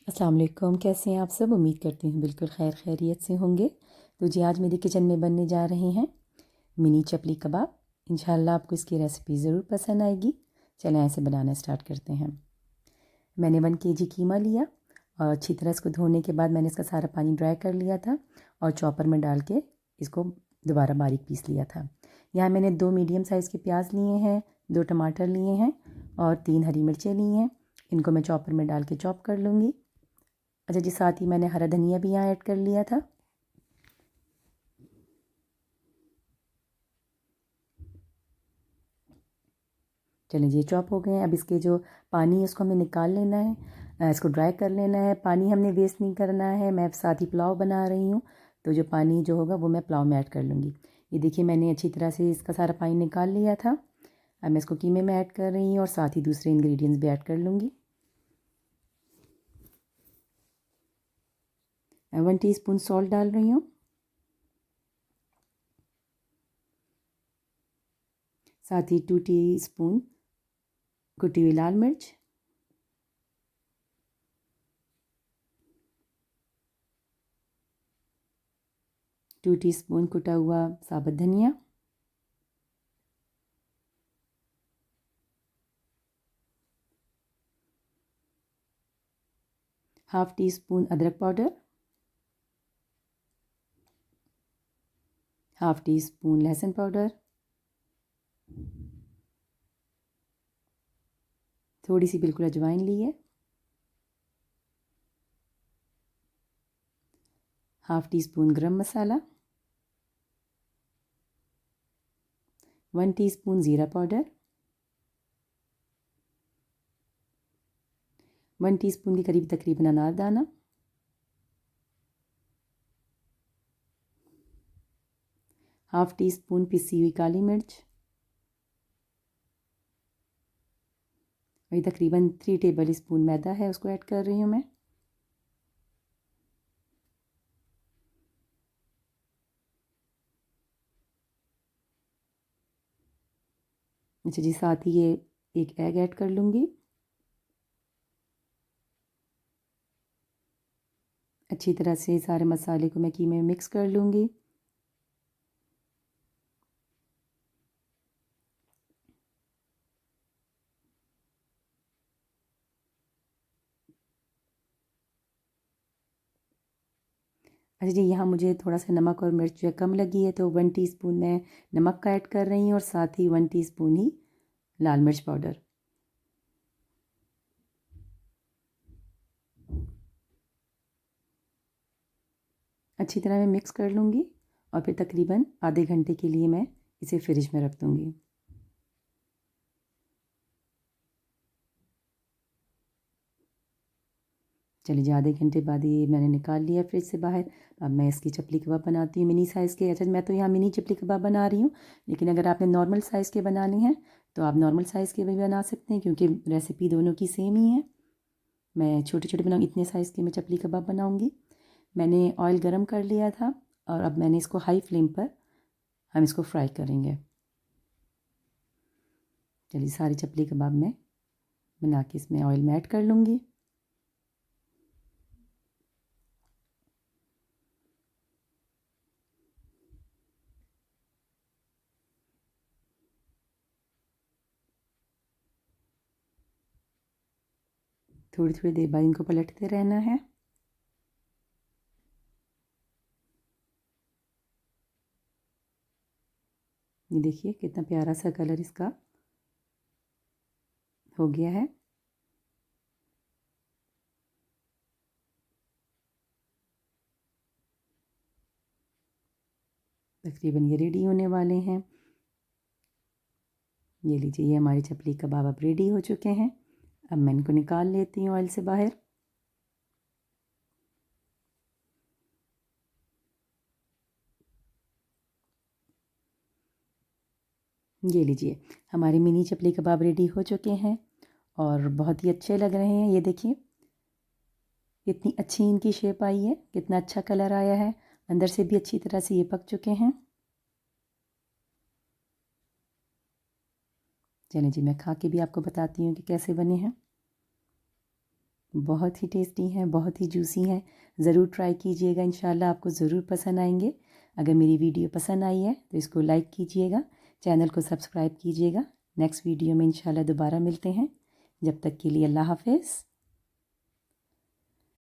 अस्सलाम वालेकुम, कैसे हैं आप सब। उम्मीद करती हूँ बिल्कुल खैरियत से होंगे। तो जी आज मेरे किचन में बनने जा रहे हैं मिनी चपली कबाब। इंशाल्लाह आपको इसकी रेसिपी ज़रूर पसंद आएगी। चलें ऐसे बनाना स्टार्ट करते हैं। मैंने 1 केजी कीमा लिया और अच्छी तरह इसको धोने के बाद मैंने इसका सारा पानी ड्राई कर लिया था और चॉपर में डाल के इसको दोबारा बारीक पीस लिया था। यहाँ मैंने 2 मीडियम साइज़ के प्याज लिए हैं, 2 टमाटर लिए हैं और 3 हरी मिर्चें ली हैं। इनको मैं चॉपर में डाल के चॉप कर लूँगी। अच्छा जी, साथ ही मैंने हरा धनिया भी यहाँ ऐड कर लिया था। चलिए जी, चॉप हो गए हैं। अब इसके जो पानी है उसको हमें निकाल लेना है, इसको ड्राई कर लेना है। पानी हमने वेस्ट नहीं करना है। मैं साथ ही पुलाव बना रही हूँ, तो जो पानी जो होगा वो मैं पुलाव में ऐड कर लूँगी। ये देखिए मैंने अच्छी तरह से इसका सारा पानी निकाल लिया था। अब मैं इसको कीमे में ऐड कर रही हूँ और साथ ही दूसरे इंग्रेडिएंट्स भी ऐड कर लूँगी। 1 टीस्पून सॉल्ट डाल रही हूँ। साथ ही 2 टीस्पून कुटी हुई लाल मिर्च, 2 टीस्पून कुटा हुआ साबुत धनिया, हाफ़ टी स्पून अदरक पाउडर, हाफ़ टी स्पून लहसुन पाउडर, थोड़ी सी बिल्कुल अजवाइन ली है, हाफ़ टी स्पून गरम मसाला, 1 टीस्पून ज़ीरा पाउडर, 1 टीस्पून के करीब तकरीबन अनारदाना, हाफ़ टी स्पून पिसी हुई काली मिर्च, वही तकरीबन 3 टेबल स्पून मैदा है उसको ऐड कर रही हूँ मैं। अच्छा जी, साथ ही ये एक एग ऐड कर लूँगी। अच्छी तरह से सारे मसाले को मैं कीमे में मिक्स कर लूँगी। अच्छा जी, यहाँ मुझे थोड़ा सा नमक और मिर्च जो है कम लगी है, तो 1 टीस्पून मैं नमक का ऐड कर रही हूँ और साथ ही 1 टीस्पून ही लाल मिर्च पाउडर। अच्छी तरह मैं मिक्स कर लूँगी और फिर तकरीबन आधे घंटे के लिए मैं इसे फ्रिज में रख दूँगी। चलिए जी, आधे घंटे बाद ये मैंने निकाल लिया फ्रिज से बाहर। अब मैं इसकी चपली कबाब बनाती हूँ मिनी साइज़ के। अच्छा, मैं तो यहाँ मिनी चपली कबाब बना रही हूँ, लेकिन अगर आपने नॉर्मल साइज़ के बनाने हैं तो आप नॉर्मल साइज़ के भी बना सकते हैं, क्योंकि रेसिपी दोनों की सेम ही है। मैं छोटे छोटे बनाऊँ, इतने साइज़ के मैं चपली कबाब बनाऊँगी। मैंने ऑयल गरम कर लिया था और अब मैंने इसको हाई फ्लेम पर हम इसको फ्राई करेंगे। चलिए, सारी चपली कबाब मैं बना के इसमें ऑयल में ऐड कर लूँगी। थोड़ी थोड़ी देर बाद इनको पलटते रहना है। ये देखिए कितना प्यारा सा कलर इसका हो गया है। तकरीबन ये रेडी होने वाले हैं। ये लीजिए, ये हमारी चपली कबाब अब रेडी हो चुके हैं। अब मैं इनको निकाल लेती हूँ ऑयल से बाहर। ये लीजिए, हमारे मिनी चपली कबाब रेडी हो चुके हैं और बहुत ही अच्छे लग रहे हैं। ये देखिए कितनी अच्छी इनकी शेप आई है, कितना अच्छा कलर आया है, अंदर से भी अच्छी तरह से ये पक चुके हैं। चलिए जी, मैं खा के भी आपको बताती हूँ कि कैसे बने हैं। बहुत ही टेस्टी हैं, बहुत ही जूसी हैं। ज़रूर ट्राई कीजिएगा, इंशाल्लाह आपको ज़रूर पसंद आएंगे। अगर मेरी वीडियो पसंद आई है तो इसको लाइक कीजिएगा, चैनल को सब्सक्राइब कीजिएगा। नेक्स्ट वीडियो में इंशाल्लाह दोबारा मिलते हैं। जब तक के लिए अल्लाह हाफ़िज़।